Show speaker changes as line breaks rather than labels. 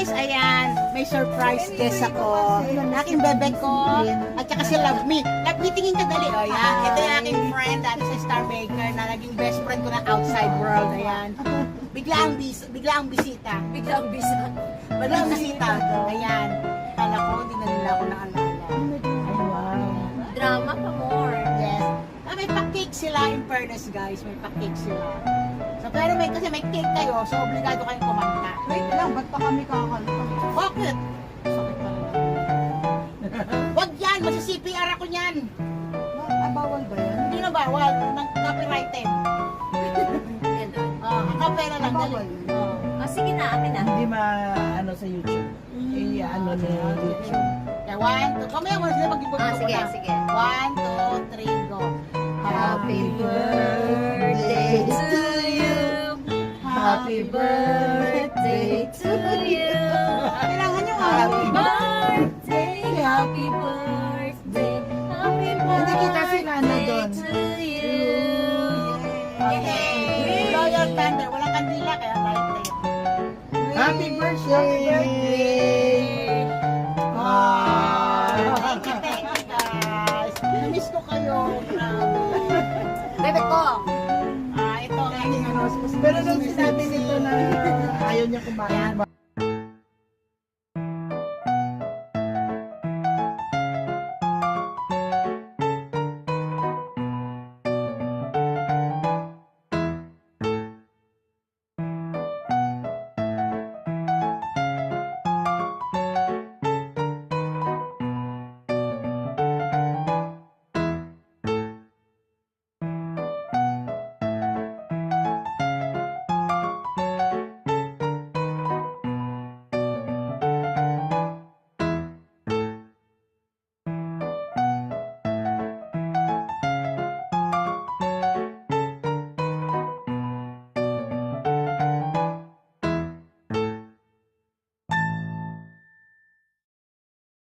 guys, ayan, may surprise guest ako. Aking bebe ko, at saka si Love Me. Love Me, tingin ka dali. O, yan. Ito yung aking friend, si Star Baker, na naging best friend ko na outside world. Ayan. Bigla ang bisita.
Biglang bisa.
Bigla ang bisita. Ayan. Kala ko, hindi na nila ako naalala. Ay, wow.
Drama pa more.
Yes. May pa-cake sila in fairness, guys. May pa-cake sila. So, pero kasi may cake kayo, so obligado kayong kumanta.
Wait lang, ba't pa kami kakanta?
Bakit? Sakit pala. Wag yan! Masi-CPR ako niyan!
Bawal ba yan?
Hindi na bawal. Copyrighted. Kapera lang.
Bawal.
Sige na, akin na.
Hindi ano sa YouTube. Ano na YouTube.
Okay, 1, 2. Kamaya mo na sila mag-ibig ko
Sige,
na.
sige.
1, 2, 3, go.
Happy birthday to you. Happy birthday to you.
Kailangan yung
Happy birthday, happy birthday, happy
Hindi kita sinano doon.
birthday to you.
Yay! Royal Thunder. Walang kandila, kaya light.
Happy birthday!
Thank you, guys. Namiss ko kayo. Grabe.
Bebe ko.
Ito ang aking ano.
Pero nung sinabi nito na ayaw niya kumain,